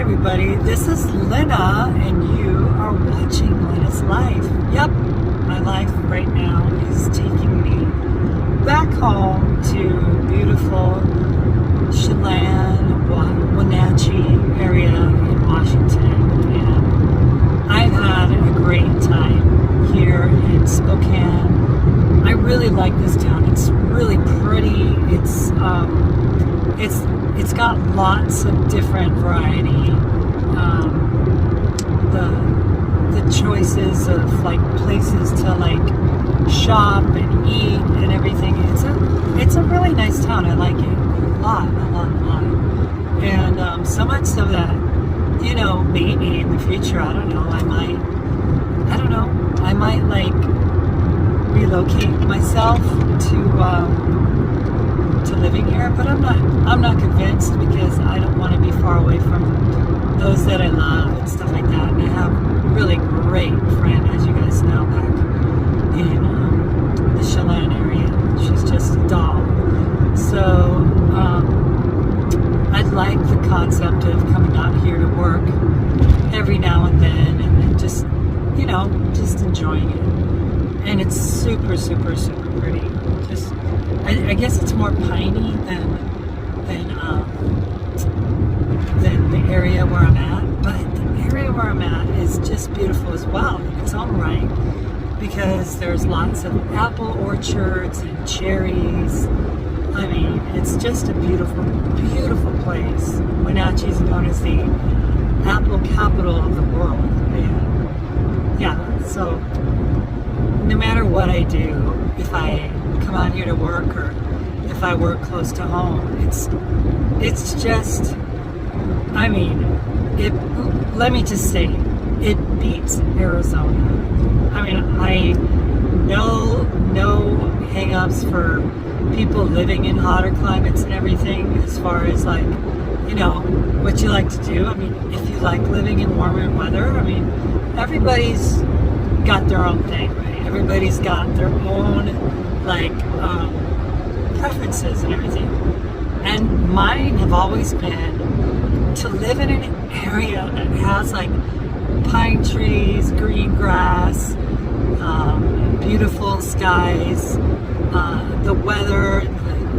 everybody, this is Lena, and you are watching Lena's Life. Yep, my life right now is taking me back home to beautiful Chelan, Wenatchee area in Washington, and I've had a great time here in Spokane. I really like this town. It's really pretty. It's got lots of different variety. The choices of like places to like shop and eat and everything. It's a really nice town. I like it a lot. And so much so that, you know, maybe in the future, I might like relocate myself to living here, but I'm not convinced, because I don't want to be far away from those that I love and stuff like that. And I have a really great friend, as you guys know, back in the Chelan area. She's just a doll. So I like the concept of coming out here to work every now and then, and just, you know, just enjoying it. And it's super, super, super pretty. Just, I guess it's more piney than the area where I'm at, but the area where I'm at is just beautiful as well in its own right, because there's lots of apple orchards and cherries. I mean, it's just a beautiful, beautiful place. Wenatchee is known as the apple capital of the world. And yeah, so no matter what I do, if I come out here to work or if I work close to home, it's just, I mean, let me just say, it beats Arizona. I mean, I no hang-ups for people living in hotter climates and everything, as far as like, you know, what you like to do. I mean, if you like living in warmer weather, I mean, everybody's got their own thing, right? Everybody's got their own like preferences and everything. And mine have always been to live in an area that has like pine trees, green grass, beautiful skies, the weather,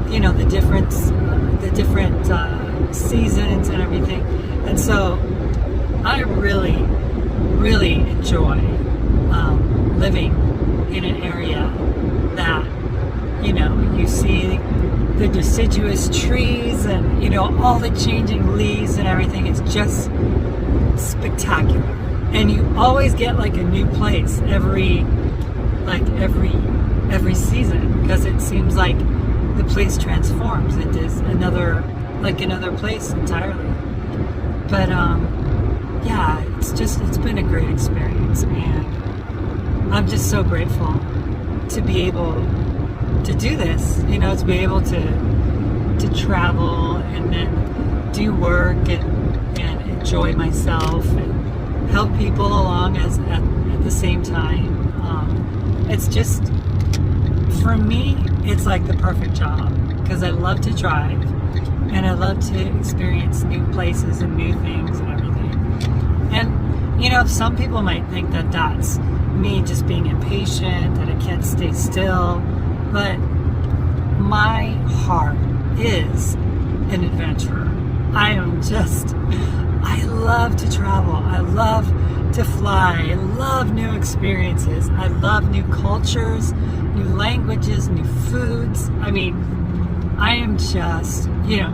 you know, the different seasons and everything. And so I really, really enjoy living in an area that, you know, you see the deciduous trees and, you know, all the changing leaves and everything. It's just spectacular. And you always get like a new place every season, because it seems like the place transforms into another place entirely. But yeah, it's been a great experience, and I'm just so grateful to be able to do this, you know, to be able to travel and then do work and enjoy myself and help people along at the same time. It's just, for me, it's like the perfect job, because I love to drive and I love to experience new places and new things and everything. And, you know, some people might think that that's me just being impatient, that I can't stay still, but my heart is an adventurer. I love to travel. I love to fly. I love new experiences. I love new cultures, new languages, new foods. I mean, I am just, you know,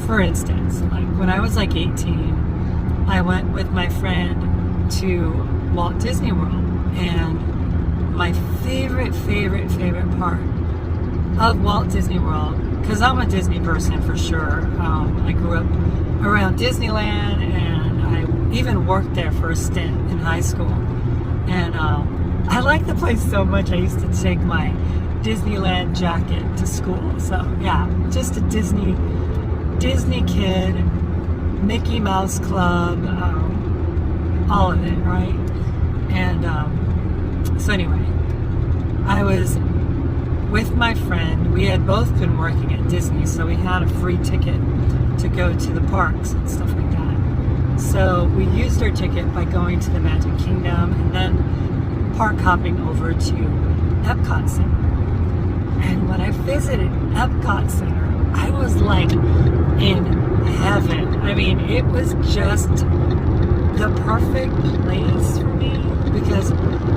for instance, like when I was like 18, I went with my friend to Walt Disney World, and my favorite part of Walt Disney World, because I'm a Disney person for sure. I grew up around Disneyland, and I even worked there for a stint in high school. And I like the place so much, I used to take my Disneyland jacket to school. So yeah, just a Disney kid, Mickey Mouse Club, all of it, right? And so anyway, I was with my friend. We had both been working at Disney, so we had a free ticket to go to the parks and stuff like that. So we used our ticket by going to the Magic Kingdom and then park hopping over to Epcot Center. And when I visited Epcot Center, I was like in heaven. I mean, it was just the perfect place for me because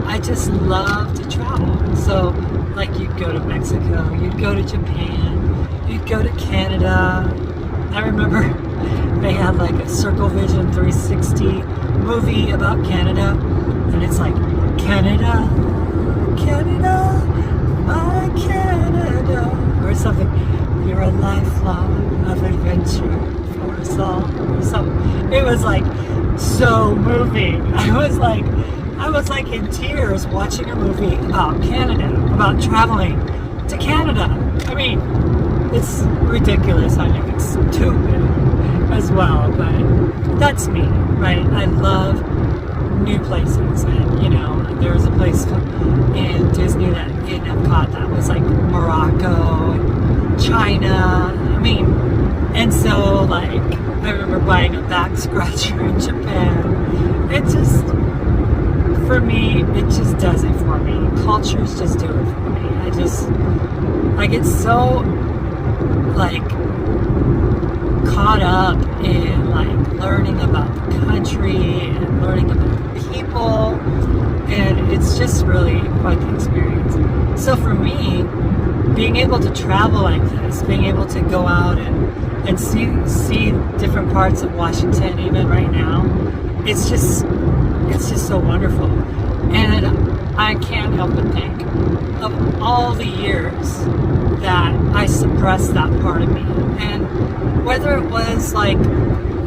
I just love to travel. So, like, you'd go to Mexico, you'd go to Japan, you'd go to Canada. I remember they had like a Circle Vision 360 movie about Canada, and it's like, Canada, Canada, my Canada, or something. You're a lifelong of adventure for us all, or something. It was like so moving. I was like in tears watching a movie about Canada, about traveling to Canada. I mean, it's ridiculous. I think it's stupid as well, but that's me, right? I love new places, and you know, there was a place in Disney that in Epcot that was like Morocco and China. I mean, and so like I remember buying a back scratcher in Japan. It just, for me, it just does it for me. Cultures just do it for me. I get so like caught up in like learning about the country and learning about the people, and it's just really quite the experience. So for me, being able to travel like this, being able to go out and see different parts of Washington, even right now, it's just so wonderful. And I can't help but think of all the years that I suppressed that part of me. And whether it was like,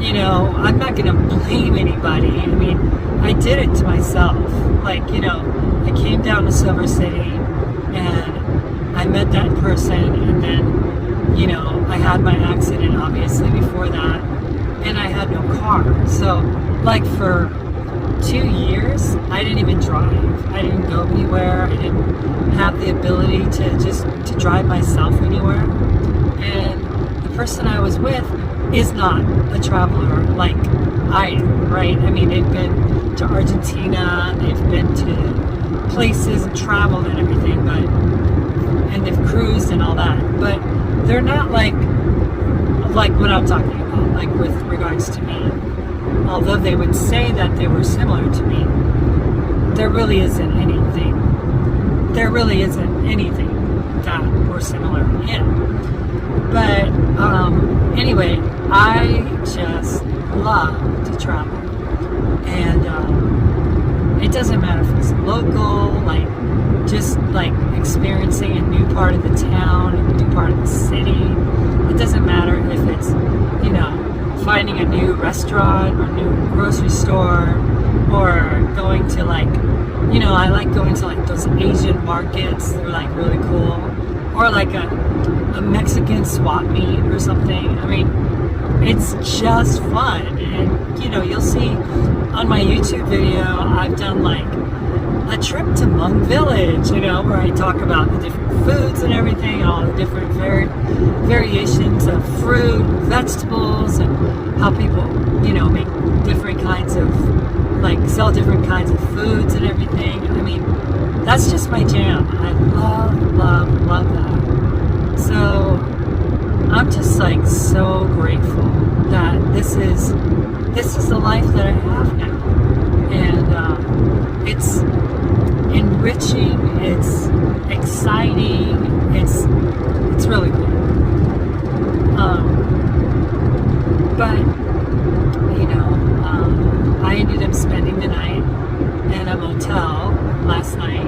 you know, I'm not going to blame anybody. I mean, I did it to myself. Like, you know, I came down to Silver City and I met that person, and then, you know, I had my accident obviously before that, and I had no car. So like for 2 years, I didn't even drive. I didn't go anywhere. I didn't have the ability to drive myself anywhere. And the person I was with is not a traveler like I am, right? I mean, they've been to Argentina, they've been to places and traveled and everything, and they've cruised and all that. But they're not like what I'm talking about, like with regards to me. Although they would say that they were similar to me, there really isn't anything. There really isn't anything that we're similar in. But anyway, I just love to travel. And it doesn't matter if it's local, like just like experiencing a new part of the town, a new part of the city. It doesn't matter if it's, you know, finding a new restaurant or a new grocery store, or going to like, you know, I like going to like those Asian markets. They're like really cool. Or like a Mexican swap meet or something. I mean, it's just fun. And you know, you'll see on my YouTube video, I've done like a trip to Hmong Village, you know, where I talk about the different foods and everything, all the different variations of fruit, vegetables, and how people, you know, make different kinds of, like, sell different kinds of foods and everything. I mean, that's just my jam. I love that. So I'm just like so grateful that this is the life that I have now. And it's enriching, it's exciting, it's really cool. But you know, I ended up spending the night in a motel last night,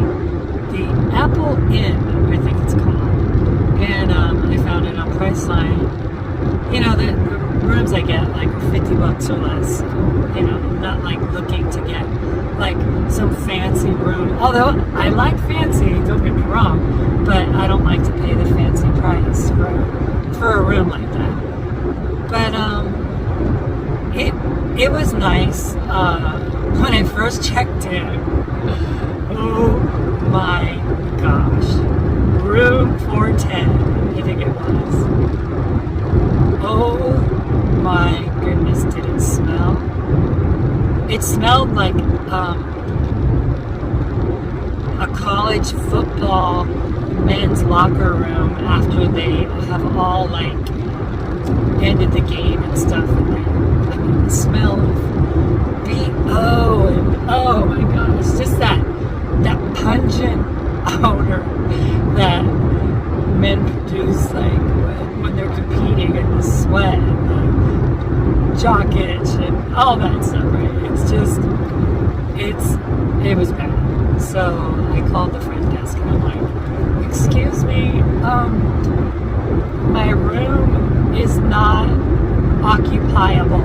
the Apple Inn, I think it's called, and I found it on Priceline. You know, the rooms I get like are $50 or less. You know, I'm not like looking to get like some fancy room. Although I like fancy, don't get me wrong, but I don't like to pay the fancy price for a room like that. But it was nice when I first checked in. Oh my gosh, room 410, I think it was. Oh my goodness, did it smell? it smelled like a college football men's locker room after they have all like ended the game and stuff. And I mean, the smell of BO and oh my gosh, just that pungent odor that men produce like when they're competing in the sweat and the jock itch and all that stuff, right? It's just, it was bad. So I called the front desk and I'm like, excuse me, my room is not occupiable.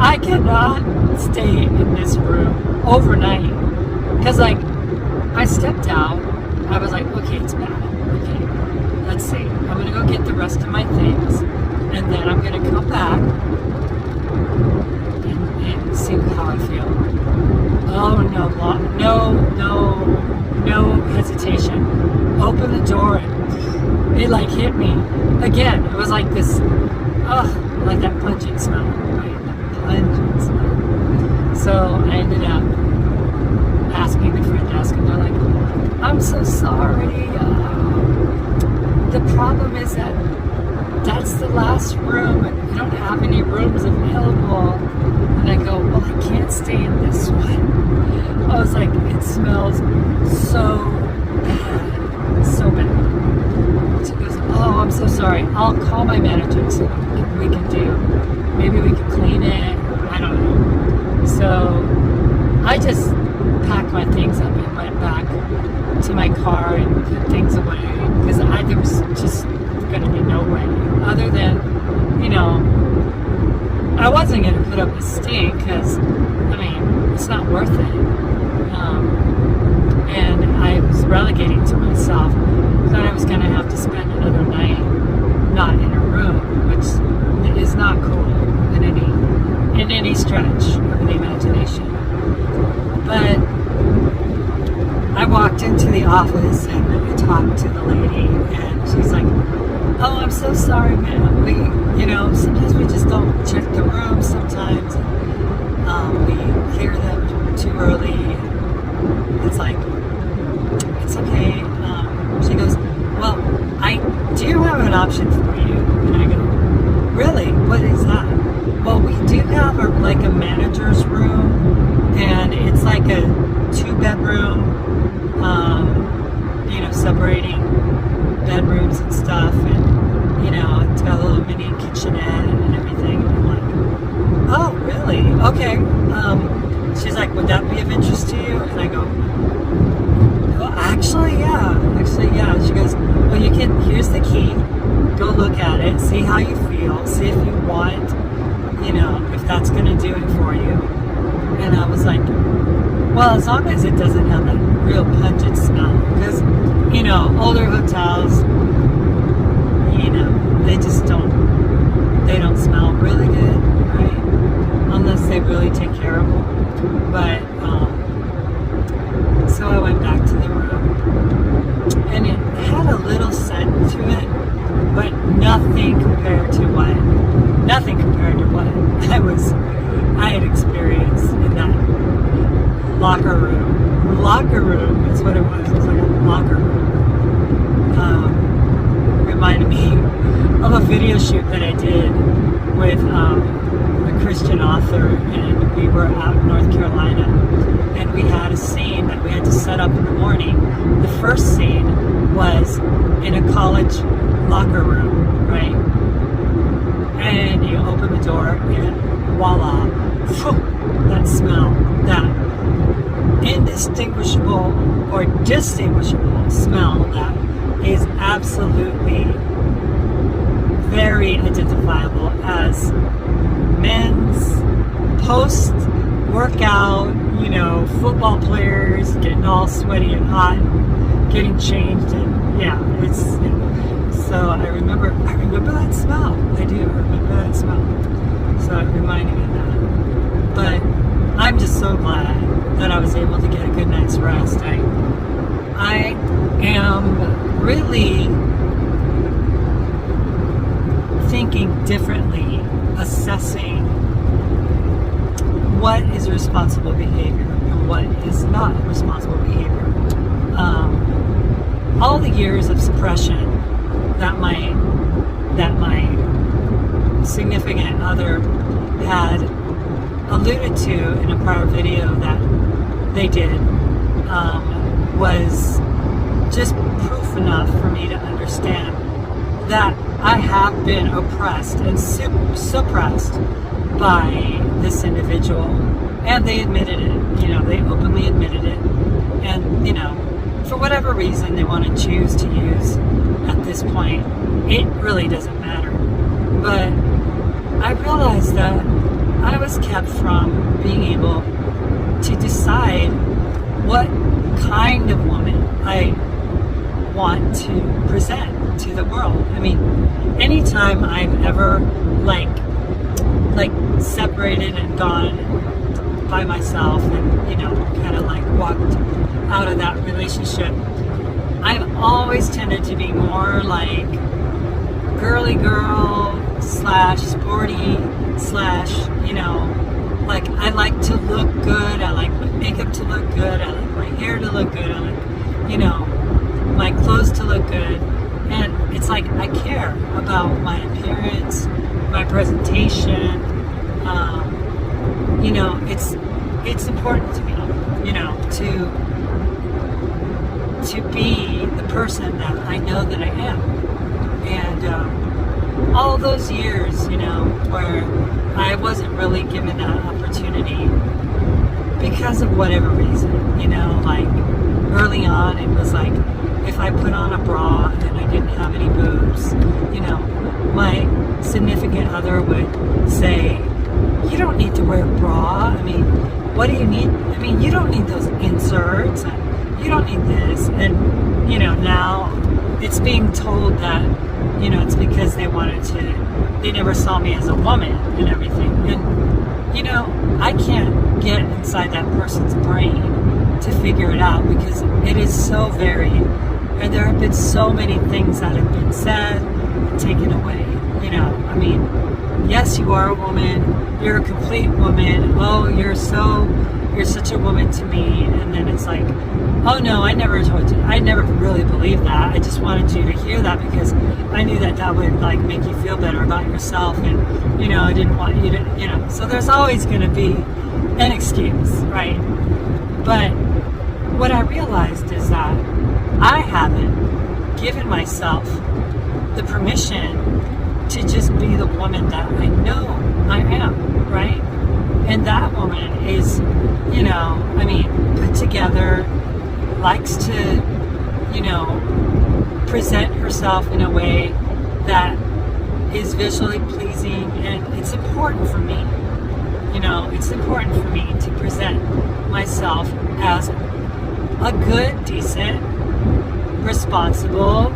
I cannot stay in this room overnight. Because like, I stepped out, I was like, okay, it's bad. Okay, let's see. I'm gonna go get the rest of my things, and then I'm gonna come back and see how I feel. Oh no hesitation. Open the door and it like hit me. Again, it was like this, like that pungent smell, right? That pungent smell. So I ended up asking the front desk, and they're like, I'm so sorry. The problem is that that's the last room, and we don't have any rooms available. And I go, well, I can't stay in this one. I was like, it smells so bad, so bad. She goes, oh, I'm so sorry. I'll call my manager and see what we can do. Maybe we can clean it. I don't know. So I just packed my things up and went back to my car and put things away because there was just going to be no way other than, I wasn't going to put up a stink because, I mean, it's not worth it. And I was relegating to myself that I was going to have to spend another night not in a room, which is not cool in any stretch of the imagination. But I walked into the office and I talked to the lady, and she's like, oh, I'm so sorry, ma'am. We, sometimes we just don't check the rooms sometimes. We clear them too early. It's like, it's okay. She goes, well, I do have an option for you. And I go, really? What is that? Well, we do have a manager's room, and it's like a 2-bedroom, separating bedrooms and stuff, and it's got a little mini kitchenette and everything. And I'm like, oh, really? Okay. She's like, would that be of interest to you? And I go, well, actually, yeah. She goes, well, here's the key. Go look at it, see how you feel, see if you want, if that's going to do it for you. And I was like, well, as long as it doesn't have that real pungent smell. Because, older hotels, they just don't smell really good, right? Unless they really take care of them. But, so I went back to the room. And it had a little scent to it, but nothing compared to what I had experienced in that locker room. Locker room is what it was. It was like a locker room. Reminded me of a video shoot that I did with a Christian author, and we were out in North Carolina, and we had a scene that we had to set up in the morning. The first scene was in a college locker room, right? And you open the door and voila, that smell, that indistinguishable or distinguishable smell that is absolutely very identifiable as men's post-workout, football players getting all sweaty and hot, getting changed, and so I remember that smell. I do remember that smell. So it reminded me of that. But I'm just so glad that I was able to get a good night's rest. I am really thinking differently, assessing what is responsible behavior and what is not responsible behavior. All the years of suppression that my significant other had alluded to in a prior video that they did was just proof enough for me to understand that I have been oppressed and suppressed by this individual, and they admitted it. They openly admitted it, and for whatever reason they want to choose to use at this point, it really doesn't matter. But I realized that I was kept from being able to decide what kind of woman I want to present to the world. I mean, anytime I've ever like separated and gone by myself and kind of like walked out of that relationship, I've always tended to be more like girly girl / sporty / like I like to look good, I like my makeup to look good, I like my hair to look good, I like my clothes to look good. And it's like I care about my appearance, my presentation. It's important to me, to be the person that I know that I am. And all those years, where I wasn't really given that opportunity because of whatever reason, like early on it was like if I put on a bra and I didn't have any boobs, my significant other would say, you don't need to wear a bra. I mean, what do you need? I mean, you don't need those inserts. You don't need this. And, now it's being told that, it's because they never saw me as a woman and everything. And, I can't get inside that person's brain to figure it out because it is so varied. And there have been so many things that have been said and taken away. I mean, yes, you are a woman. You're a complete woman. Oh, you're such a woman to me. And then it's like, oh no, I never told you. I never really believed that. I just wanted you to hear that because I knew that would like make you feel better about yourself. And, I didn't want you to, so there's always going to be an excuse, right? But what I realized is that I haven't given myself the permission to just be the woman that I know I am, right? And that woman is, put together, likes to, present herself in a way that is visually pleasing, and it's important for me. It's important for me to present myself as a good, decent, responsible,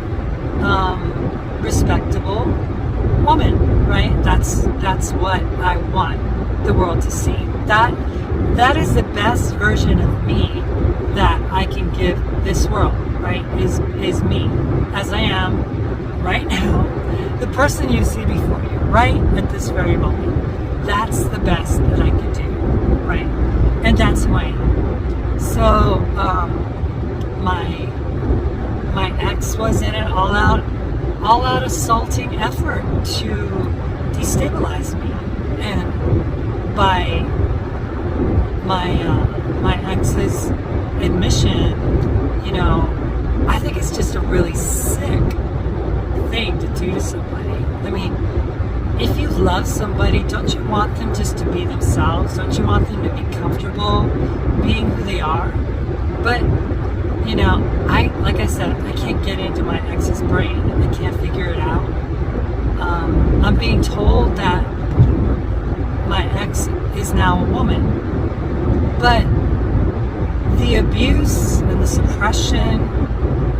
respectable woman, right? That's what I want the world to see. That is the best version of me that I can give this world, right? Is me as I am right now, the person you see before you, right at this very moment. That's the best that I can do, right? And that's who I am. So my ex was in an all-out assaulting effort to destabilize me, and by my ex's admission, I think it's just a really sick thing to do to somebody. I mean, if you love somebody, don't you want them just to be themselves? Don't you want them to be comfortable being who they are? But like I said, I can't get into my ex's brain. I can't figure it out. I'm being told that my ex is now a woman. But the abuse and the suppression,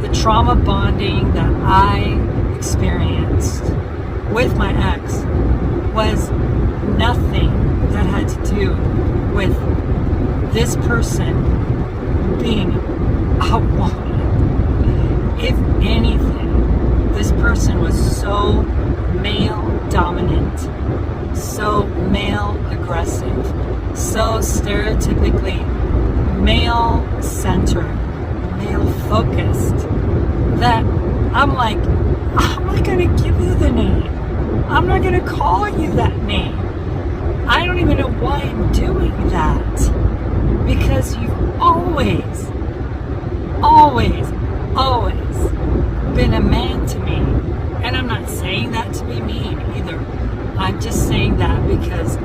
the trauma bonding that I experienced with my ex was nothing that had to do with this person being a woman. If anything, this person was so male dominant, so male aggressive, so stereotypically male-centered, male-focused, that I'm like, I'm not going to give you the name. I'm not going to call you that name. I don't even know why I'm doing that. Because you've always been a man to me. And I'm not saying that to be mean either. I'm just saying that because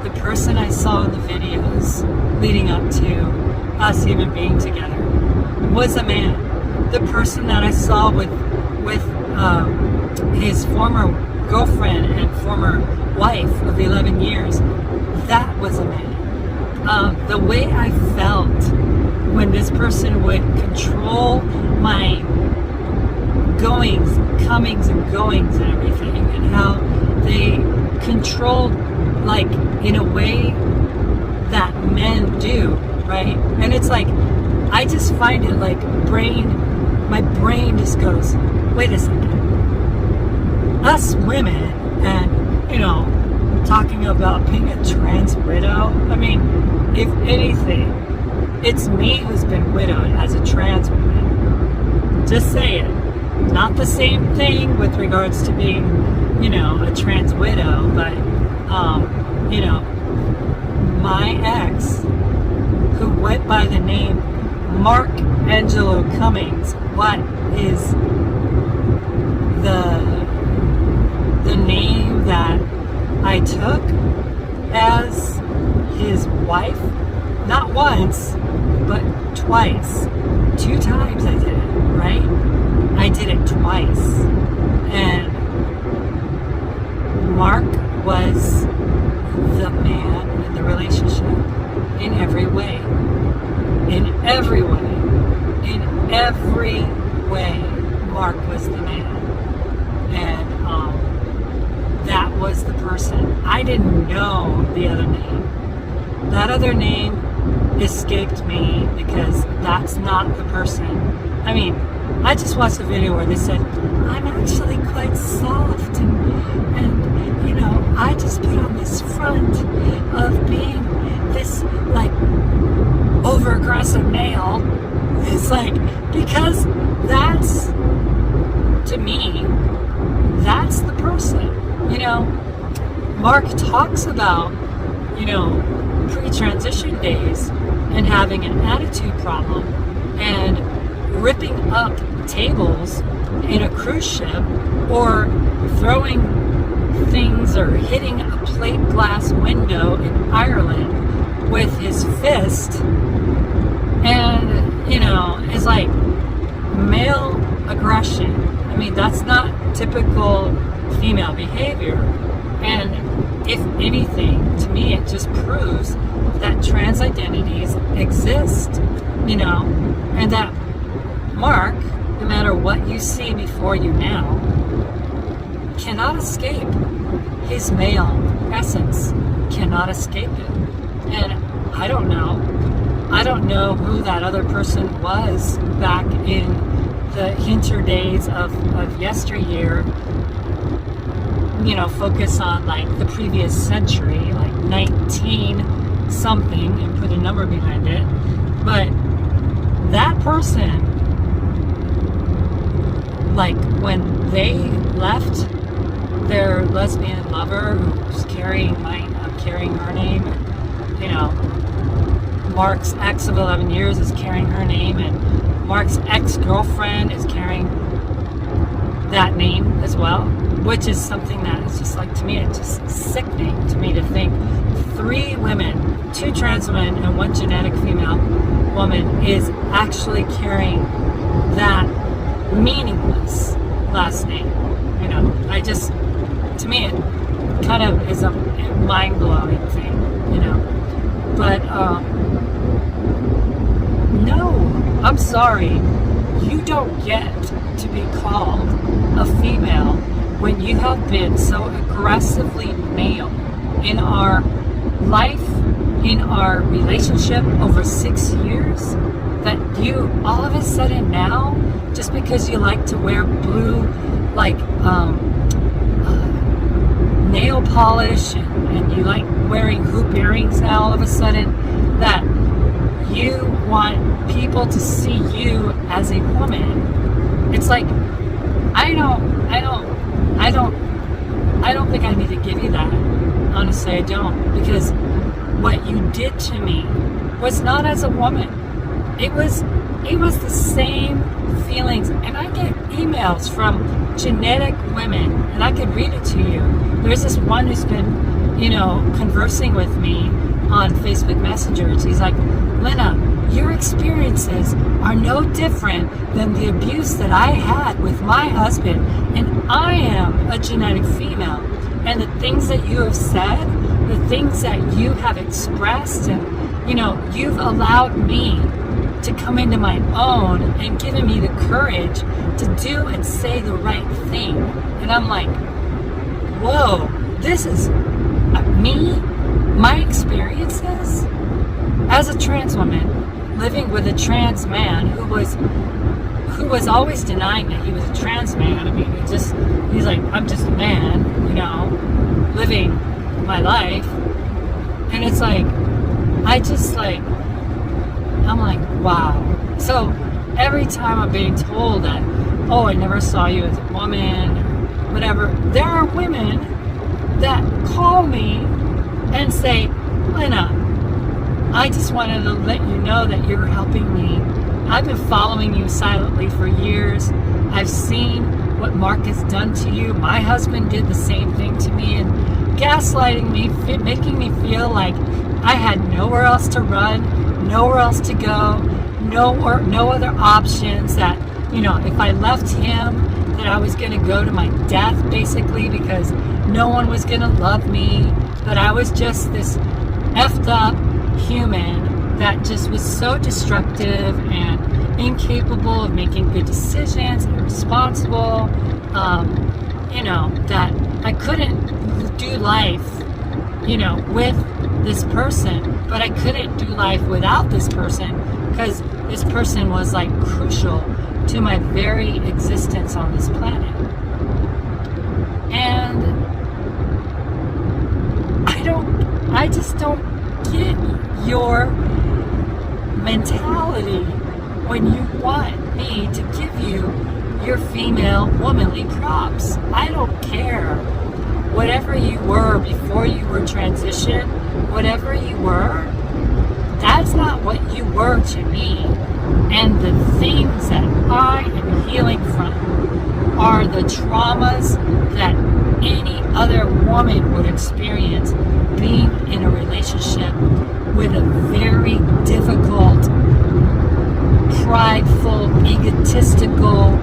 the person I saw in the videos leading up to us even being together was a man. The person that I saw with his former girlfriend and former wife of 11 years, that was a man. The way I felt when this person would control my goings, comings and goings and everything, and how they controlled, like, in a way that men do, right? And it's like, I just find it like my brain just goes, wait a second. Us women, and, talking about being a trans widow, I mean, if anything, it's me who's been widowed as a trans woman. Just saying. Not the same thing with regards to being, a trans widow, but, my ex, who went by the name Mark Angelo Cummings, what is the name that I took as his wife? Not once, but twice. 2 times I did it, right? I did it twice. And Mark was the man in the relationship in every way. In every way. In every way, Mark was the man. And that was the person. I didn't know the other name. That other name escaped me because that's not the person. I mean, I just watched a video where they said, I'm actually quite soft and I just put on this front of being this, like, over-aggressive male. It's like, because that's, to me, that's the person. Mark talks about, pre-transition days and having an attitude problem and ripping up tables in a cruise ship or throwing things or hitting a plate glass window in Ireland with his fist, and is like male aggression. I mean, that's not typical female behavior. And if anything, to me, it just proves that trans identities exist, and that Mark, no matter what you see before you now, cannot escape his male essence, cannot escape it. And I don't know who that other person was back in the hinter days of yesteryear, focus on like the previous century, like 19 something, and put a number behind it. But that person, like, when they left their lesbian lover who's carrying her name, Mark's ex of 11 years is carrying her name, and Mark's ex-girlfriend is carrying that name as well, which is something that is just like, to me, it's just sickening to me to think 3 women, 2 trans women and 1 genetic female woman is actually carrying that meaningless last name. To me, it kind of is a mind-blowing thing, But, no, I'm sorry. You don't get to be called a female when you have been so aggressively male in our life, in our relationship over 6 years, that you all of a sudden now, just because you like to wear blue, like, nail polish and you like wearing hoop earrings now all of a sudden, that you want people to see you as a woman. It's like, I don't think I need to give you that. Honestly, I don't, because what you did to me was not as a woman. It was the same feelings, and I get emails from genetic women, and I could read it to you. There's this one who's been, conversing with me on Facebook Messenger. He's like, Lena, your experiences are no different than the abuse that I had with my husband, and I am a genetic female. And the things that you have said, the things that you have expressed, and you've allowed me to come into my own and given me the courage to do and say the right thing. And I'm like, whoa, this is me, my experiences as a trans woman, living with a trans man who was always denying that he was a trans man. I mean, he's like, I'm just a man, living my life. And it's like, I'm like, wow. So every time I'm being told that, oh, I never saw you as a woman, or whatever, there are women that call me and say, Lena, I just wanted to let you know that you're helping me. I've been following you silently for years. I've seen what Mark has done to you. My husband did the same thing to me, and gaslighting me, making me feel like I had nowhere else to run, nowhere else to go, no other options, that, if I left him, that I was going to go to my death, basically, because no one was going to love me, that I was just this effed up human that just was so destructive and incapable of making good decisions, irresponsible, that I couldn't do life, with this person, but I couldn't do life without this person, because this person was like crucial to my very existence on this planet. And I just don't get your mentality when you want me to give you your female womanly props. I don't care. Whatever you were before you were transitioned, whatever you were, that's not what you were to me. And the things that I am healing from are the traumas that any other woman would experience being in a relationship with a very difficult, prideful, egotistical,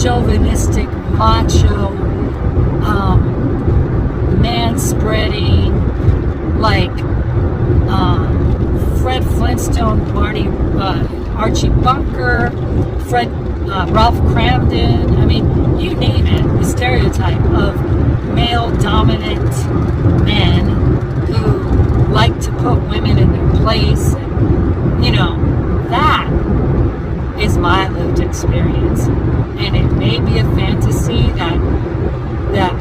chauvinistic, macho, man-spreading, like Fred Flintstone, Archie Bunker, Ralph Cramden. I mean, you name it. The stereotype of male-dominant men who like to put women in their place. That is my lived experience. And it may be a fantasy that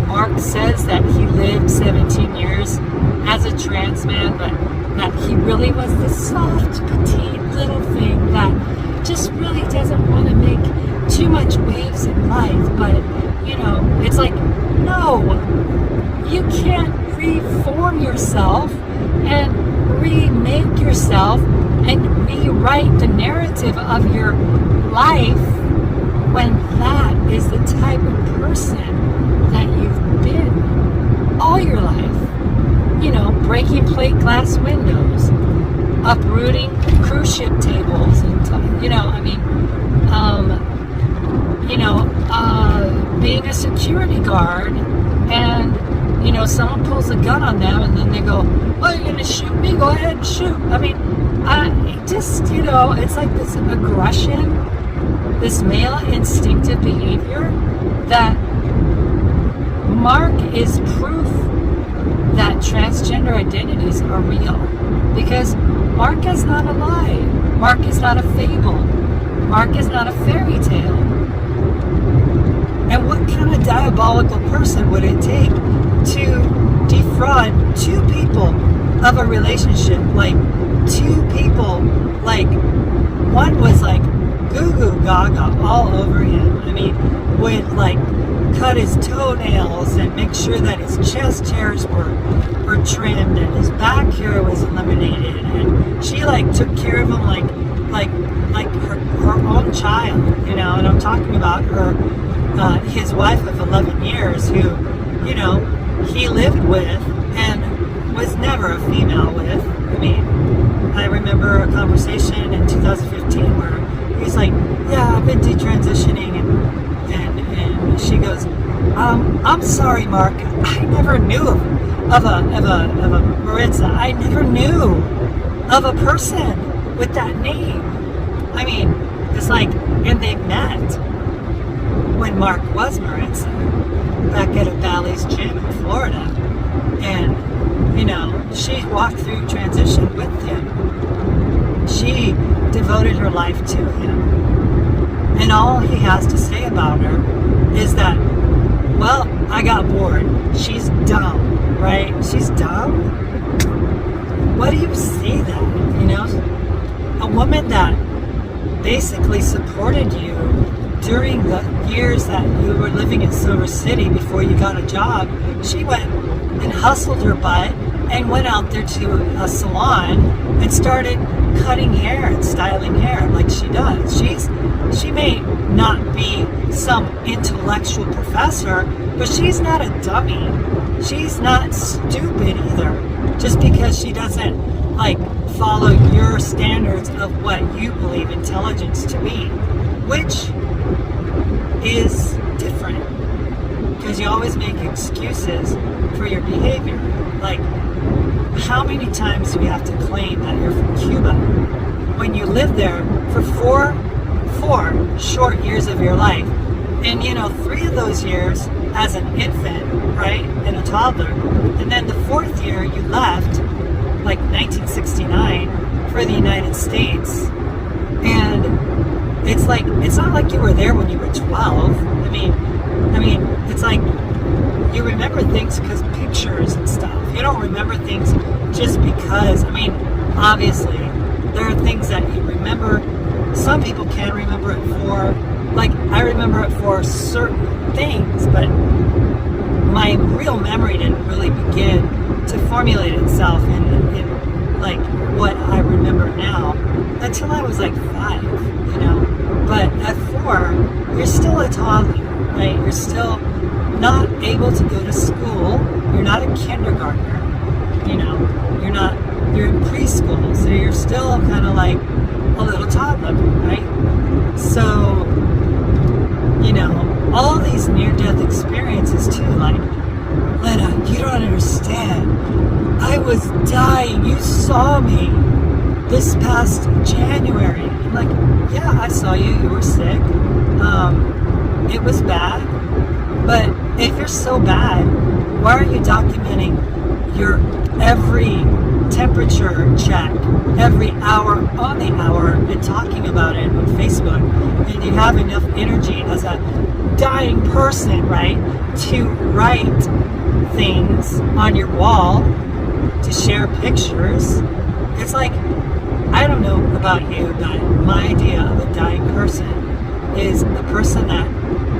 Mark says that he lived 17 years as a trans man, but that he really was this soft, petite little thing that just really doesn't want to make too much waves in life. But, it's like, no, you can't reform yourself and remake yourself and rewrite the narrative of your life when that is the type of person that you've been all your life. Breaking plate glass windows, uprooting cruise ship tables, and being a security guard, and someone pulls a gun on them, and then they go, "Oh, you're gonna shoot me? Go ahead and shoot." I mean, it's like this aggression, this male instinctive behavior that Mark is proof that transgender identities are real. Because Mark is not a lie. Mark is not a fable. Mark is not a fairy tale. And what kind of diabolical person would it take to defraud two people of a relationship. Like, two people, like, one was like goo goo gaga all over him. I mean, would like cut his toenails and make sure that his chest hairs were trimmed and his back hair was eliminated, and she like took care of him like her own child, you know. And I'm talking about her, his wife of 11 years, who, you know, he lived with and was never a female with. I mean, I remember a conversation in 2015 where he's like, yeah, I've been detransitioning, and she goes, I'm sorry, Mark, I never knew of a Maritza. I never knew of a person with that name. I mean, it's like, and they met when Mark was Maritza back at a Bally's gym in Florida. And, you know, she walked through transition with him. She devoted her life to him. And all he has to say about her is that, well, I got bored. She's dumb, right? She's dumb? What do you see that, you know? A woman that basically supported you during the years that you were living in Silver City before you got a job. She went and hustled her butt and went out there to a salon and started cutting hair and styling hair like she does. She may not be some intellectual professor, but she's not a dummy. She's not stupid either. Just because she doesn't like follow your standards of what you believe intelligence to be, which is different, because you always make excuses for your behavior. Like, how many times do we have to claim that you're from Cuba when you lived there for four short years of your life? And, you know, 3 of those years as an infant, right, and a toddler, and then the 4th year you left, like 1969, for the United States. And it's like, it's not like you were there when you were 12. I mean, it's like you remember things because pictures and stuff. You don't remember things just because. I mean, obviously, there are things that you remember. Some people can remember it for, like, I remember it for certain things, but my real memory didn't really begin to formulate itself in like what I remember now until I was like 5, you know. But at 4, you're still a toddler, right? You're still not able to go to school. You're not a kindergartner, you know. You're in preschool, so you're still kind of like a little toddler, right? So, you know, all these near-death experiences too, like, Lena, you don't understand. I was dying. You saw me this past January. I'm like, yeah, I saw you. You were sick. It was bad. But if you're so bad, why are you documenting your every temperature check, every hour on the hour, and talking about it on Facebook? And you have enough energy as a dying person, right, to write things on your wall, to share pictures. It's like, I don't know about you, but my idea of a dying person is a person that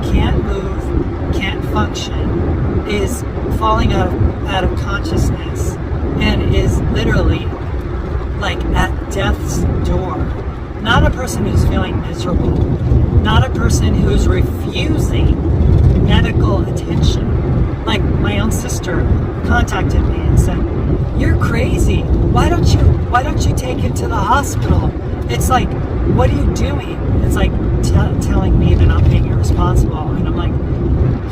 can't move, can't function, is falling out of consciousness, and is literally like at death's door. Not a person who's feeling miserable, not a person who's refusing medical attention. Like, my own sister contacted me and said, "You're crazy. Why don't you take him to the hospital?" It's like, what are you doing? It's like telling me that I'm being irresponsible. And I'm like,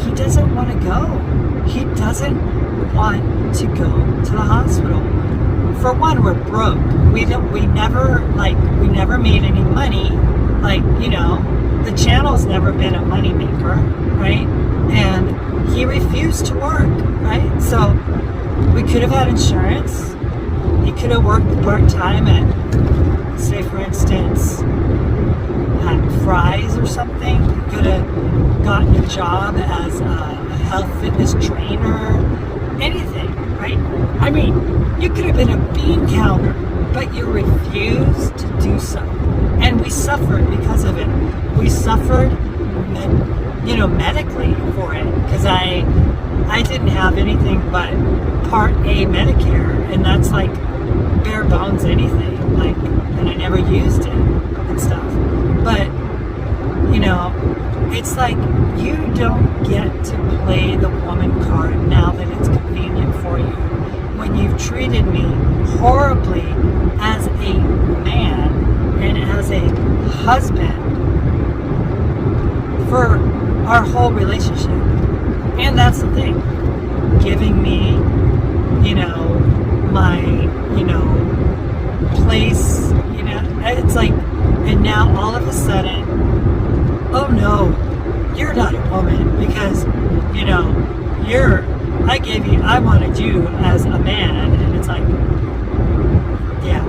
he doesn't want to go. He doesn't want to go to the hospital. For one, we're broke. We never made any money. Like, you know, the channel's never been a money maker, right? And he refused to work, right? So we could have had insurance. He could have worked part-time at, say, for instance, at Fry's or something. He could have gotten a job as a health fitness trainer, anything. right? I mean, you could have been a bean counter, but you refused to do so. And we suffered because of it. We suffered, medically for it, because I didn't have anything but Part A Medicare, and that's like bare bones anything, like, and I never used it and stuff. But, it's like you don't get to play the woman card now that it's convenient for you. When you've treated me horribly as a man and as a husband for our whole relationship. And that's the thing. Giving me, my, place, it's like, and now all of a sudden, oh no, you're not a woman because, I wanted you as a man, and it's like, yeah,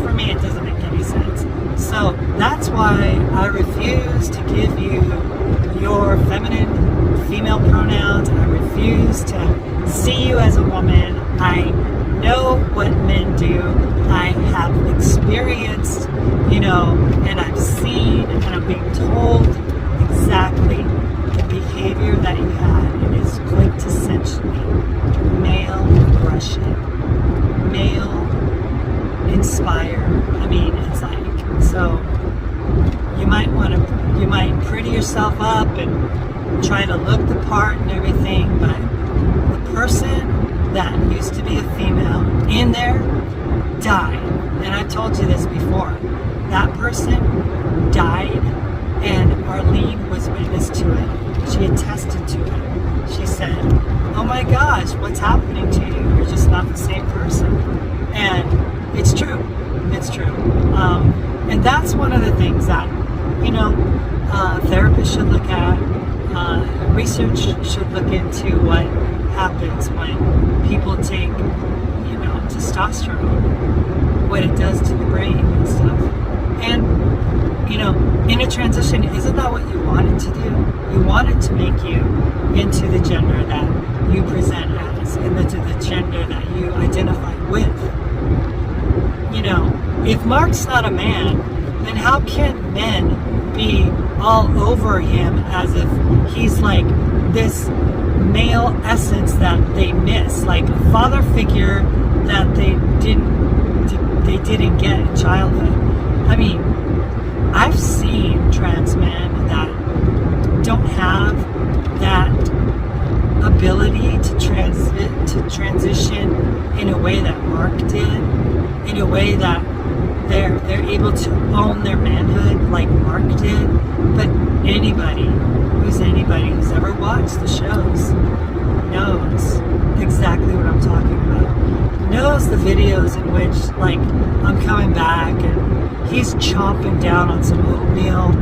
for me, it doesn't make any sense. So that's why I refuse to give you your feminine, female pronouns. I refuse to see you as a woman. I know what men do. I have experienced, and I've seen, and I'm being told exactly the behavior that you had. It is quintessentially male aggression, male inspire. I mean, it's like, so you might pretty yourself up and try to look the part and everything, but the person that used to be a female in there died. And I've told you this before. That person died, and Arlene was witness to it. She attested to it. She said, oh my gosh, what's happening to you? You're just not the same person. And it's true. It's true. And that's one of the things that, therapists should look at. Research should look into what happens when people take, testosterone, what it does to the brain and stuff. And, in a transition, isn't that what you wanted to do? You wanted to make you into the gender that you present as, and to the gender that you identify with. If Mark's not a man, then how can men be all over him as if he's like this male essence that they miss, like a father figure that they didn't get in childhood? I mean, I've seen trans men that don't have that ability to transition in a way that Mark did, in a way that they're able to own their manhood like Mark did. But anybody who's ever watched the shows knows exactly what I'm talking about. Knows the videos in which, like, I'm coming back and he's chomping down on some oatmeal,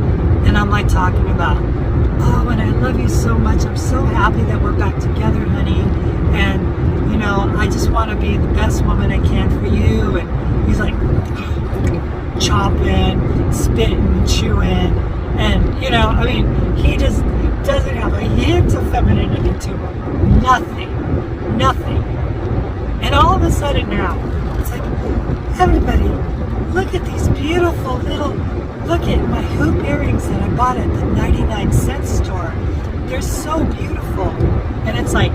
and I'm like talking about, oh, and I love you so much. I'm so happy that we're back together, honey. And, I just want to be the best woman I can for you. And he's like chomping, spitting, chewing. And, he just doesn't have a hint of femininity to him. Nothing. And all of a sudden now, it's like, everybody, look at these beautiful look at my hoop earrings that I bought at the 99-cent store. They're so beautiful. And it's like,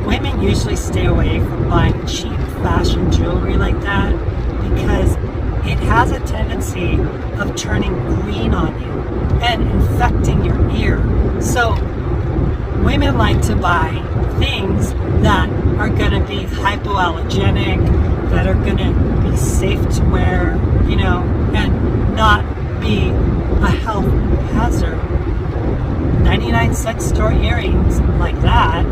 women usually stay away from buying cheap fashion jewelry like that because it has a tendency of turning green on you and infecting your ear. So women like to buy things that are going to be hypoallergenic, that are going to be safe to wear, and not be a health hazard. 99-cent store earrings like that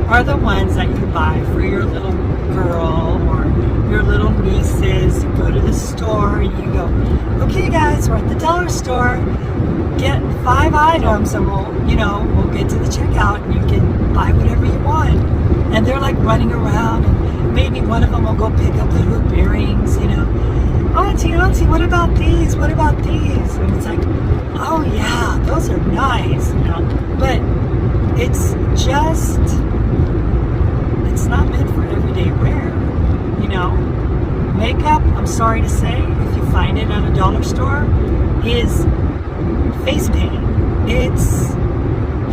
are the ones that you buy for your little girl or your little nieces. You go to the store and you go, okay guys, we're at the dollar store, get 5 items and we'll get to the checkout and you can buy whatever you want. And they're like running around, and maybe one of them will go pick up the hoop earrings, Auntie, what about these? What about these? And it's like, oh yeah, those are nice, But it's just it's not meant for everyday wear. You know, makeup, I'm sorry to say, if you find it at a dollar store, is face paint. It's,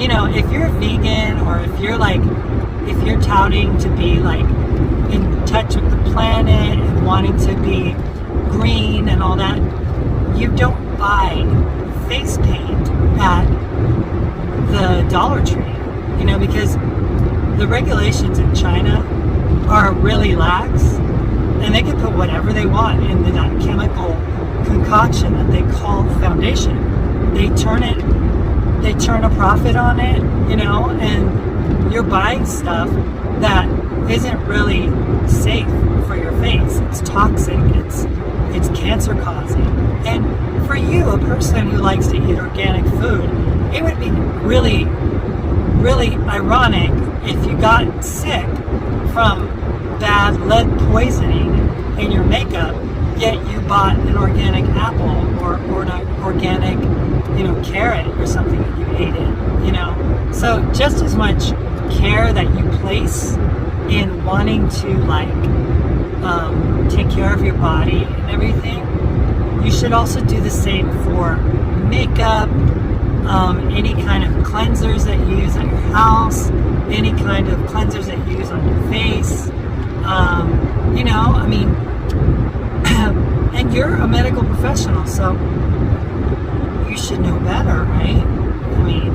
you know, if you're vegan, or if you're touting to be like in touch with the planet and wanting to be green and all that, you don't buy face paint at the Dollar Tree, you know, because the regulations in China are really lax, and they can put whatever they want in that chemical concoction that they call foundation. They turn a profit on it, you know, and you're buying stuff that isn't really safe for your face. It's toxic, it's cancer causing. And for you, a person who likes to eat organic food, it would be really, really ironic if you got sick from bad lead poisoning in your makeup, yet you bought an organic apple or an organic, you know, carrot or something that you ate it, you know. So just as much care that you place in wanting to like take care of your body and everything, you should also do the same for makeup, any kind of cleansers that you use at your house, any kind of cleansers that you use on your face. You know, I mean, and you're a medical professional, so you should know better, right? I mean,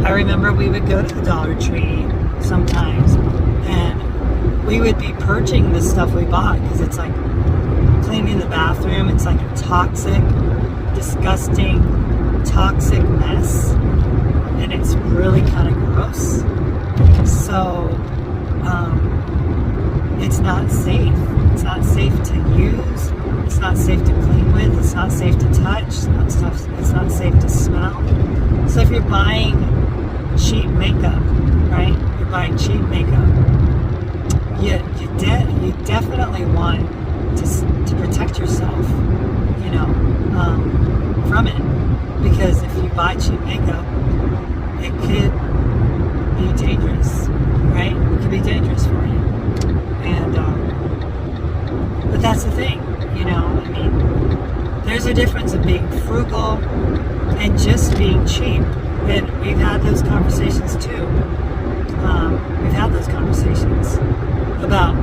I remember we would go to the Dollar Tree sometimes, and we would be purging the stuff we bought, because it's like cleaning the bathroom. It's like a toxic, disgusting, toxic mess, and it's really kind of gross. So it's not safe. It's not safe to use. It's not safe to clean with. It's not safe to touch. It's not safe to smell. So if you're buying cheap makeup, right? You're buying cheap makeup. You definitely want to protect yourself, you know, from it, because if you buy cheap makeup, it could be dangerous, right? It could be dangerous for you, and but that's the thing, you know. I mean, there's a difference in being frugal and just being cheap, and we've had those conversations too. We've had those conversations about,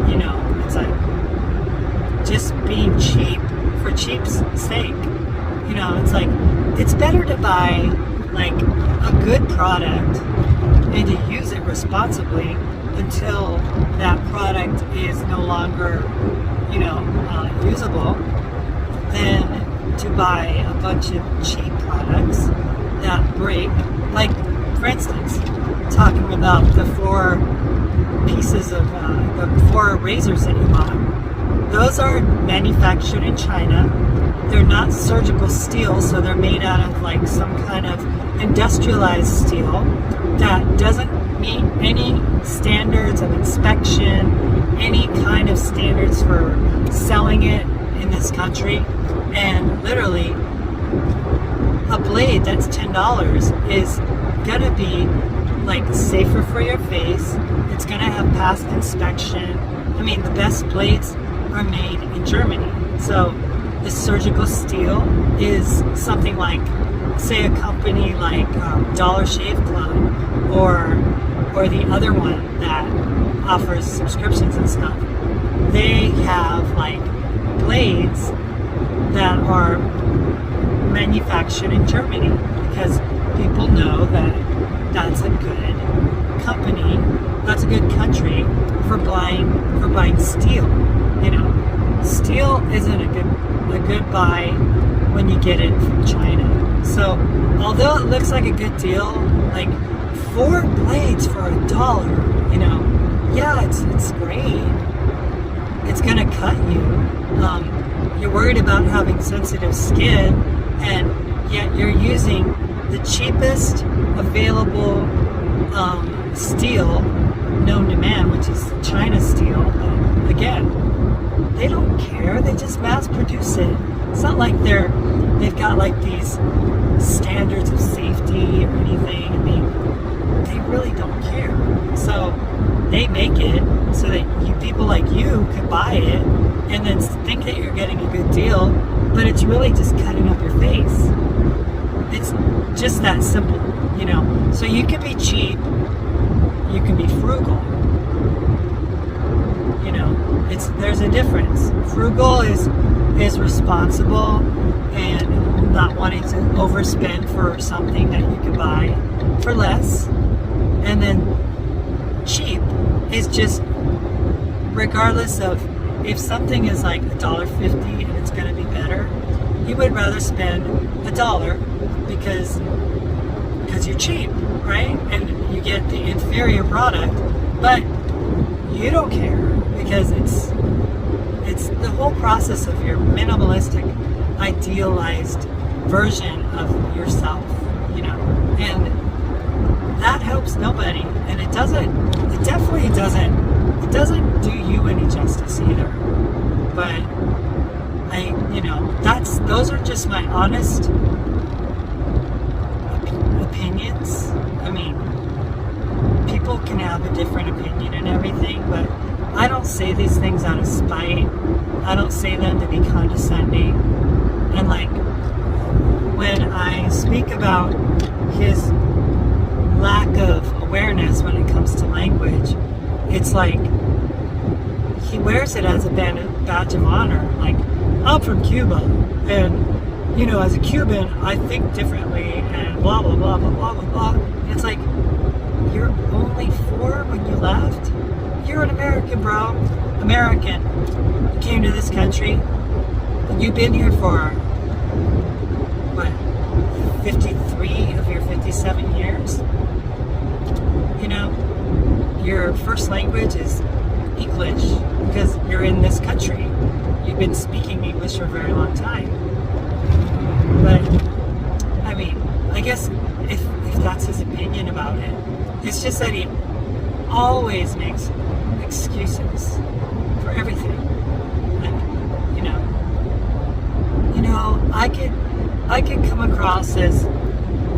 you know, it's like just being cheap for cheap's sake. You know, it's like, it's better to buy like a good product and to use it responsibly until that product is no longer, you know, usable, than to buy a bunch of cheap products that break. Like, for instance, talking about the 4 pieces of the 4 razors that you bought. Those are manufactured in China. They're not surgical steel, so they're made out of like some kind of industrialized steel that doesn't meet any standards of inspection, any kind of standards for selling it in this country. And literally, a blade that's $10 is gonna be like safer for your face. It's gonna have past inspection. I mean, the best blades are made in Germany. So the surgical steel is something like, say, a company like Dollar Shave Club, or the other one that offers subscriptions and stuff. They have like blades that are manufactured in Germany, because people know that that's a good company, that's a good country for buying steel. You know, steel isn't a good buy when you get it from China. So although it looks like a good deal, like 4 blades for $1, you know, yeah, it's great. It's gonna cut you. You're worried about having sensitive skin, and yet you're using the cheapest available steel known to man, which is China steel. Again, they don't care. They just mass produce it. It's not like they've got like these standards of safety or anything. I mean, they really don't care. So they make it so that people like you could buy it and then think that you're getting a good deal, but it's really just cutting up your face. It's just that simple, you know. So you can be cheap, you can be frugal. You know, there's a difference. Frugal is responsible and not wanting to overspend for something that you could buy for less. And then cheap is just, regardless of if something is like $1.50 and it's going to be better, you would rather spend $1 because you're cheap, right? And you get the inferior product, but you don't care because it's the whole process of your minimalistic, idealized version of yourself, you know, and that helps nobody, and it definitely doesn't do you any justice either. But those are just my honest opinions. I mean, people can have a different opinion and everything, but I don't say these things out of spite. I don't say them to be condescending. And like, when I speak about his lack of awareness when it comes to language, it's like he wears it as a badge of honor. Like, I'm from Cuba, and you know, as a Cuban, I think differently, and blah blah blah blah blah blah blah. And it's like, you're only 4 when you left. You're an American, bro. American. You came to this country. You've been here for what, 53 of your 57 years? You know, your first language is English because you're in this country. You've been speaking English for a very long time. But, I mean, I guess if that's his opinion about it, it's just that he always makes excuses for everything. And, you know, I could come across as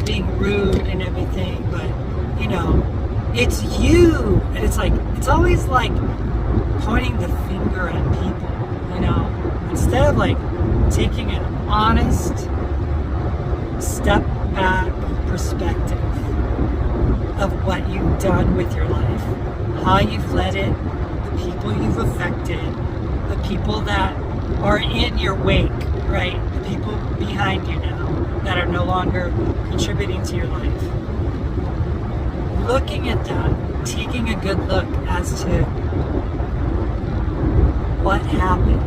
being rude and everything, but, you know, it's you. And it's like, it's always like pointing the finger at people, you know, instead of like taking an honest step back perspective of what you've done with your life, how you've led it, the people you've affected, the people that are in your wake, right? The people behind you now that are no longer contributing to your life. Looking at that, taking a good look as to what happened,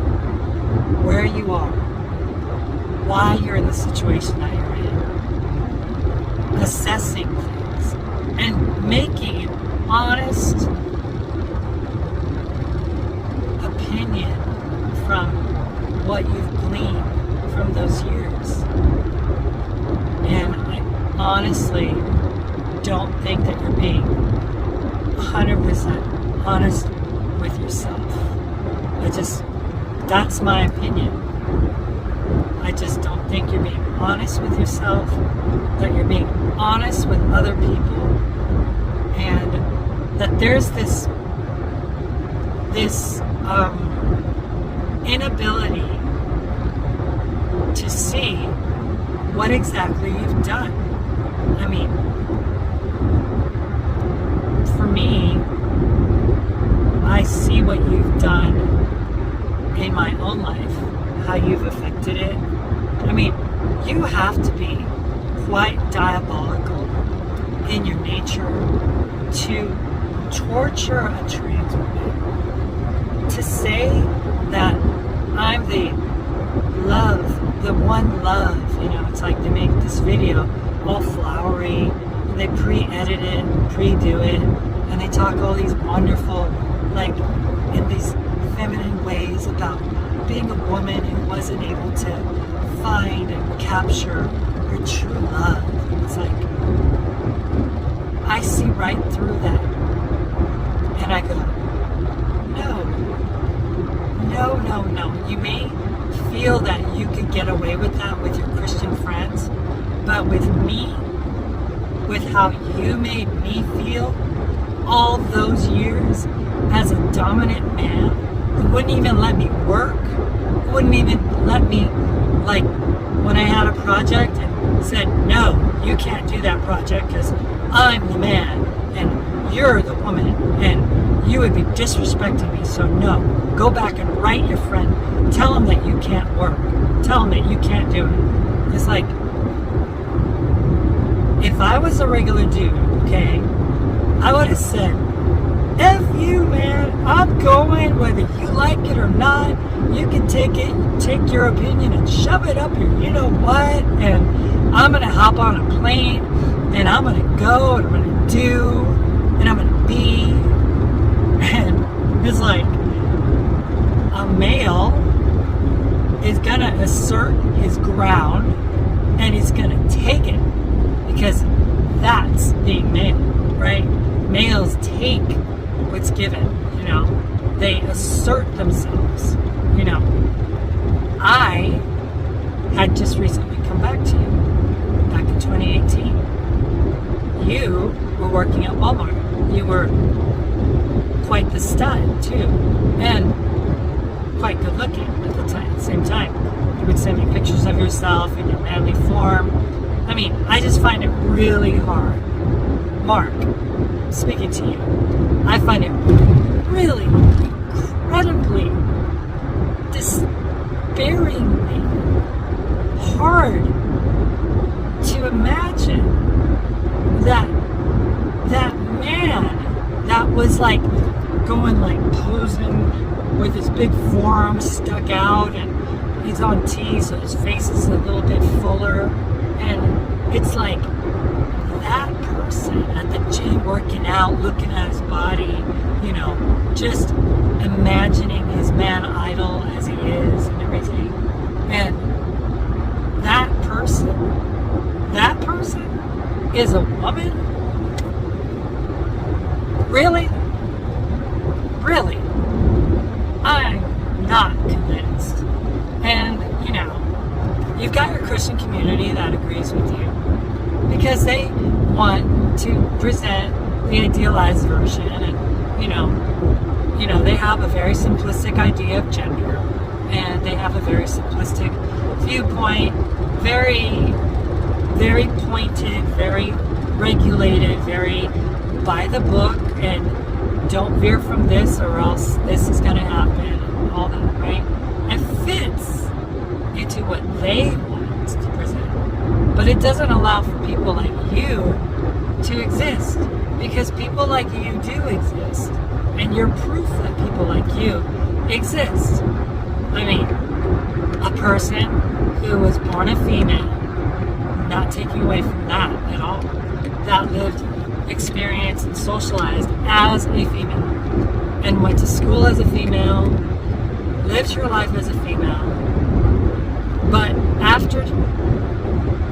where you are, why you're in the situation that you're in, assessing things, and making an honest opinion from what you've gleaned from those years. And I honestly don't think that you're being 100% honest with yourself. That's my opinion. I just don't think you're being honest with yourself, that you're being honest with other people, and that there's this inability to see what exactly you've done. I mean, for me, I see what you've done in my own life, how you've affected it. I mean, you have to be quite diabolical in your nature to torture a trans woman. To say that I'm the one love, you know, it's like they make this video all flowery, and they pre-edit it, pre-do it, and they talk all these wonderful, like, in these feminine ways about being a woman who wasn't able to find and capture her true love. It's like, I see right through that, and I go, no. You may feel that you could get away with that with your Christian friends, but with me, with how you made me feel all those years as a dominant man who wouldn't even let me work, wouldn't even let me, like, when I had a project and said, no, you can't do that project because I'm the man and you're the woman and you would be disrespecting me, so no, go back and write your friend, tell him that you can't work, tell him that you can't do it. It's like, if I was a regular dude, okay, I would have said, F you, man, I'm going whether you like it or not. You can take your opinion and shove it up your you know what, and I'm gonna hop on a plane and I'm gonna go and I'm gonna do and I'm gonna be. And it's like, a male is gonna assert his ground and he's gonna take it because that's being male, right? Males take what's given, you know, they assert themselves, you know. I had just recently come back to you back in 2018. You were working at Walmart. You were quite the stud too, and quite good looking at the same time. You would send me pictures of yourself in your manly form. I mean, I just find it really hard, Mark, speaking to you, I find it really incredibly, despairingly hard to imagine that man that was like going like posing with his big forearms stuck out and he's on T, so his face is a little bit fuller, and it's like that person at the gym working out, looking at his body, you know, just imagining his man idol as he is and everything. And that person is a woman? Really? Really? I'm not convinced. And, you know, you've got your Christian community that agrees with you because they want to present the idealized version, and you know they have a very simplistic idea of gender, and they have a very simplistic viewpoint, very, very pointed, very regulated, very by the book, and don't veer from this or else this is going to happen, and all that, right? It fits into what they want to present, but it doesn't allow for people like you to exist, because people like you do exist, and you're proof that people like you exist. I mean, a person who was born a female, not taking away from that at all, that lived, experienced, and socialized as a female, and went to school as a female, lived her life as a female, but after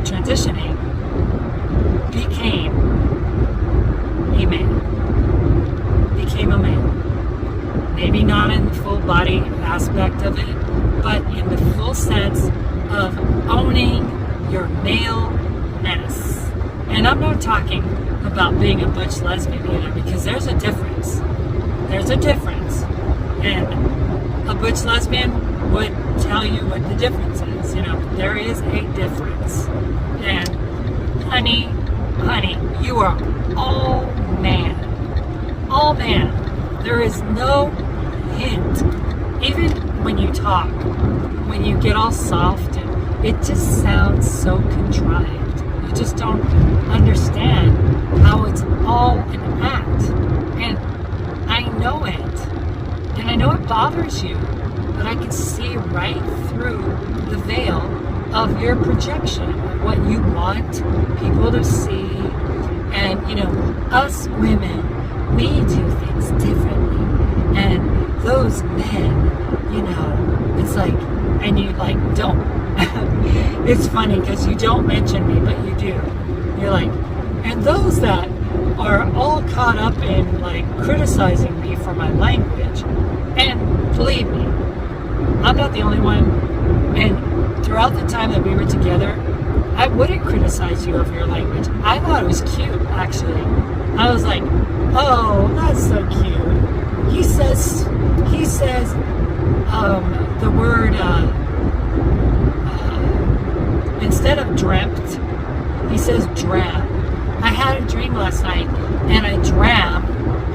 transitioning, became a man. Maybe not in the full body aspect of it, but in the full sense of owning your maleness. And I'm not talking about being a butch lesbian either, because there's a difference. There's a difference. And a butch lesbian would tell you what the difference is. You know, there is a difference. And honey, you are all man. All man. There is no hint. Even when you talk, when you get all soft, and it just sounds so contrived. You just don't understand how it's all an act. And I know it. And I know it bothers you. But I can see right through the veil of your projection of what you want people to see. And, you know, us women, we do things differently. And those men, you know, it's like, and you like don't. It's funny because you don't mention me, but you do. You're like, and those that are all caught up in like criticizing me for my language, and believe me, I'm not the only one. And throughout the time that we were together, I wouldn't criticize you over your language. I thought it was cute, actually. I was like, oh, that's so cute. He says the word, instead of dreamt, he says dram. I had a dream last night, and I dram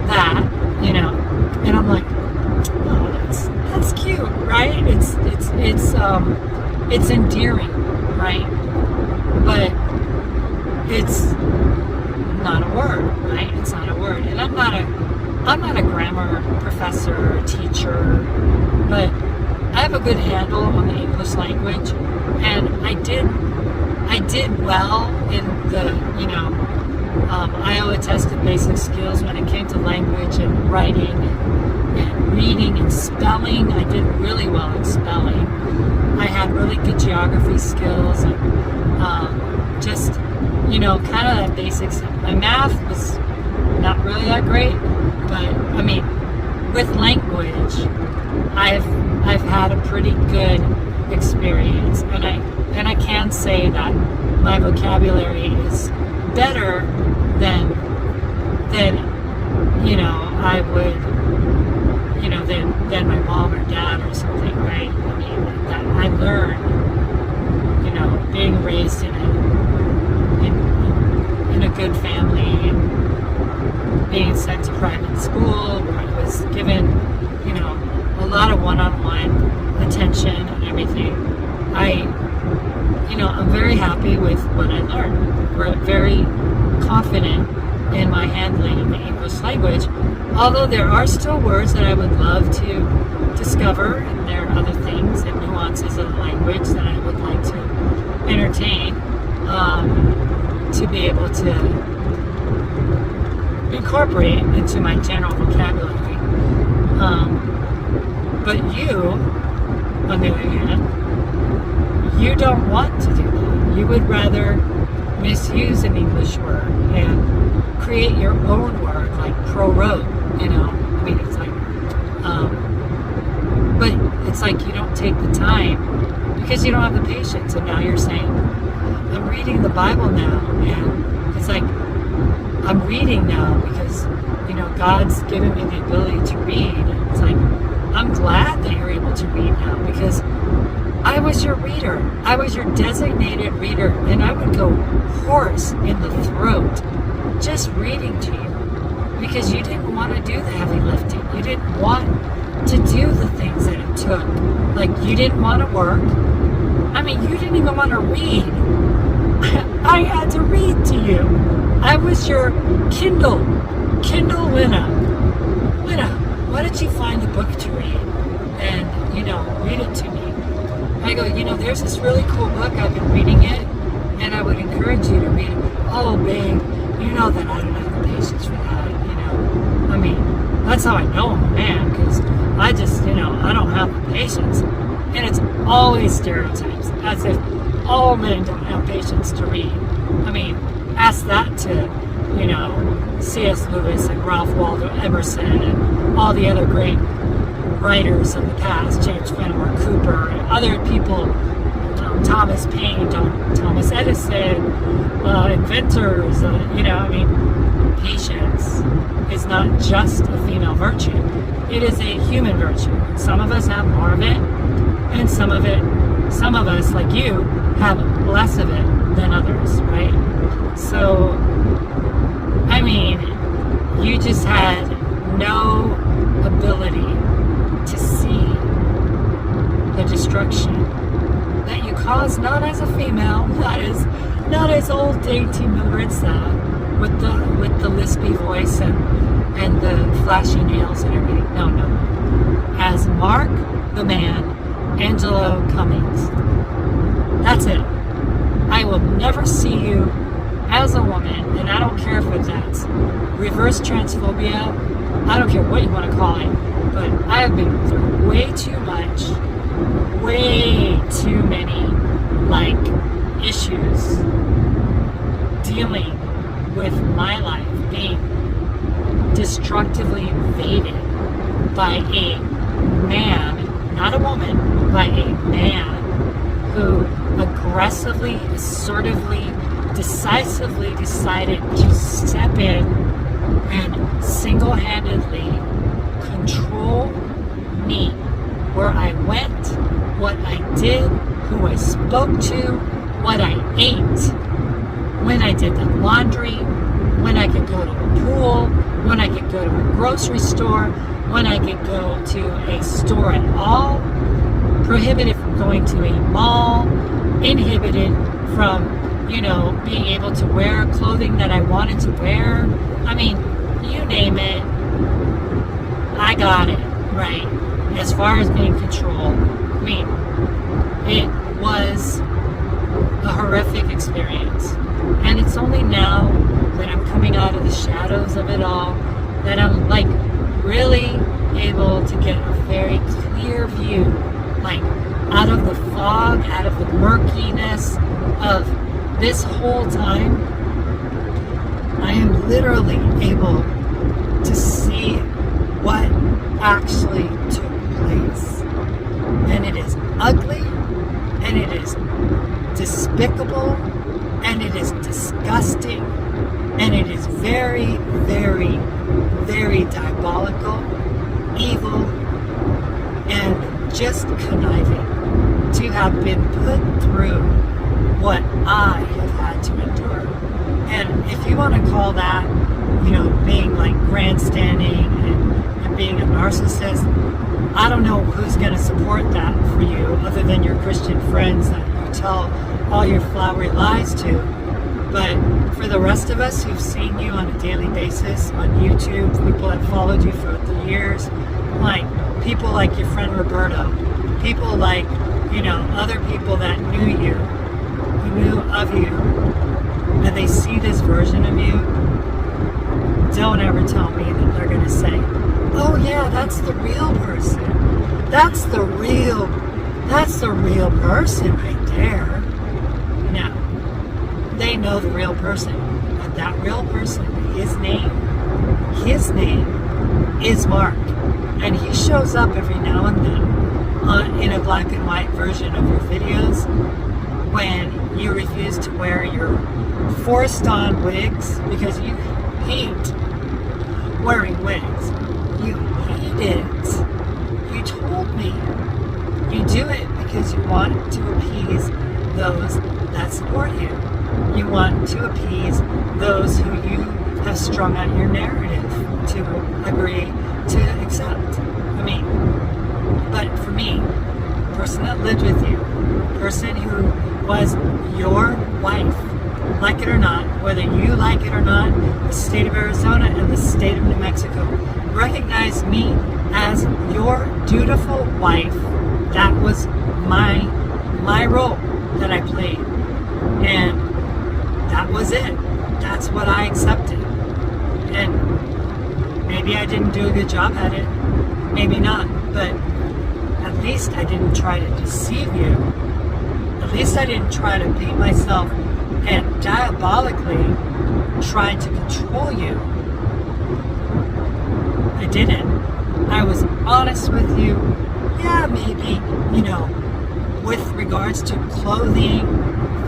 that, and I'm like, oh, that's cute, right? It's endearing, right? But it's not a word, right? It's not a word. And I'm not a grammar professor or teacher, but I have a good handle on the English language, and I did well in the, Iowa tested basic skills when it came to language and writing and reading and spelling. I did really well in spelling. I had really good geography skills and just, kind of that basic stuff. My math was not really that great, but I mean, with language, I've had a pretty good experience, and I can say that my vocabulary is better than I would, than my mom or dad or something, right? I mean, that I learned, being raised in a good family and being sent to private school where I was given, a lot of one-on-one attention and everything. I'm very happy with what I learned. We're very confident in my handling of the English language, although there are still words that I would love to discover, and there are other things and nuances of the language that I would like to entertain, to be able to incorporate into my general vocabulary. But you, on the other hand, you don't want to do that. You would rather misuse an English word and create your own word, like pro-wrote, I mean, it's like, but it's like you don't take the time because you don't have the patience, and now you're saying, I'm reading the Bible now, and it's like, I'm reading now because, God's given me the ability to read, and it's like, I'm glad that you're able to read now because I was your reader. I was your designated reader, and I would go hoarse in the throat just reading to you because you didn't want to do the heavy lifting. You didn't want to do the things that it took. Like, you didn't want to work. I mean, you didn't even want to read. I had to read to you. I was your Kindle winner. Why don't you find a book to read and, read it to me? I go, there's this really cool book. I've been reading it, and I would encourage you to read it. Oh, babe, you know that I don't have the patience for that, I mean, that's how I know I'm a man, because I just, I don't have the patience. And it's always stereotypes, as if all men don't have patience to read. I mean, ask that to, C.S. Lewis and Ralph Waldo Emerson and all the other great writers of the past, James Fenimore Cooper, and other people, Thomas Paine, Thomas Edison, inventors, patience is not just a female virtue. It is a human virtue. Some of us have more of it, and some of us, like you, have less of it than others, right? So, I mean, you just had no ability to see the destruction that you caused, not as a female, not as old dainty Maritza with the lispy voice and the flashy nails and everything. No. As Mark the man, Angelo Cummings. That's it. I will never see you as a woman, and I don't care if that's reverse transphobia. I don't care what you want to call it, but I have been through way too many issues dealing with my life being destructively invaded by a man, not a woman, by a man who aggressively, assertively, decisively decided to step in and single-handedly control me, where I went, what I did, who I spoke to, what I ate, when I did the laundry, when I could go to a pool, when I could go to a grocery store, when I could go to a store at all, prohibited from going to a mall, inhibited from, being able to wear clothing that I wanted to wear. I mean, you name it, I got it, right? As far as being controlled, I mean, it was a horrific experience. And it's only now that I'm coming out of the shadows of it all that I'm like really able to get a very clear view, like out of the fog, out of the murkiness of this whole time. I am literally able to see what actually took place. And it is ugly, and it is despicable, and it is disgusting, and it is very, very, very diabolical, evil, and just conniving to have been put through what I have had to endure. And if you want to call that, being like grandstanding and being a narcissist, I don't know who's going to support that for you other than your Christian friends that you tell all your flowery lies to. But for the rest of us who've seen you on a daily basis on YouTube, people that followed you for the years, like people like your friend Roberto, people like, other people that knew you, who knew of you, and they see this version of you, don't ever tell me that they're going to say, oh yeah, that's the real person. That's the real person right there. No, they know the real person. And that real person, his name is Mark. And he shows up every now and then in a black and white version of your videos when you refuse to wear your forced on wigs because you hate wearing wigs. You hate it. You told me. You do it because you want to appease those that support you. You want to appease those who you have strung out your narrative to agree to accept. I mean, but for me, person that lived with you, person who was your wife, like it or not, whether you like it or not, the state of Arizona and the state of New Mexico recognize me as your dutiful wife. That was my role that I played, and that was it. That's what I accepted. And maybe I didn't do a good job at it, maybe not, but at least I didn't try to deceive you. At least I didn't try to beat myself and diabolically try to control you. I didn't. I was honest with you. Yeah, maybe, with regards to clothing,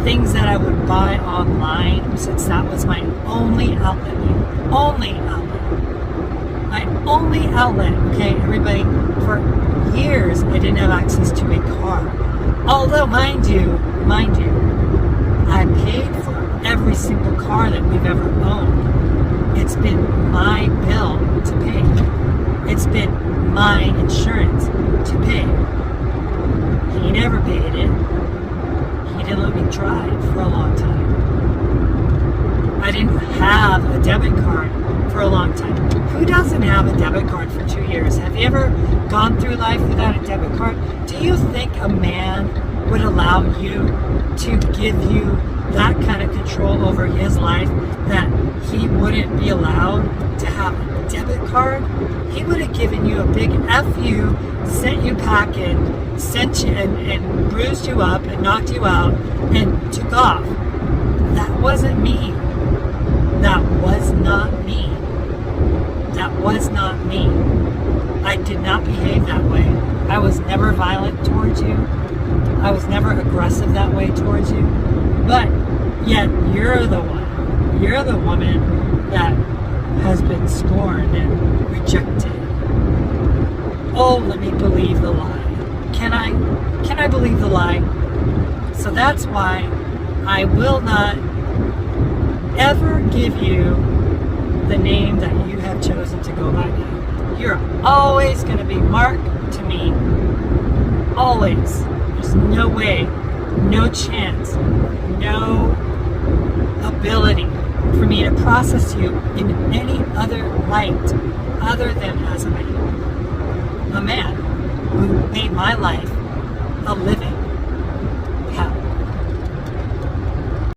things that I would buy online, since that was my only outlet. My only outlet, okay, everybody, for years I didn't have access to a car. Although, mind you, I paid for every single car that we've ever owned. It's been my bill to pay. It's been my insurance to pay. He never paid it. He didn't let me drive for a long time. I didn't have a debit card for a long time. Who doesn't have a debit card for 2 years? Have you ever gone through life without a debit card? Do you think a man would allow you to give you that kind of control over his life, that he wouldn't be allowed to have a debit card? He would have given you a big F you, sent you packing, sent you and bruised you up and knocked you out and took off. That wasn't me. That was not me. That was not me. I did not behave that way. I was never violent towards you. I was never aggressive that way towards you. But yet you're the one. You're the woman that has been scorned and rejected. Oh, let me believe the lie. Can I believe the lie? So that's why I will not ever give you the name that you have chosen to go by now. You're always going to be Mark to me. Always. There's no way, no chance, no ability for me to process you in any other light other than as a man who made my life a living.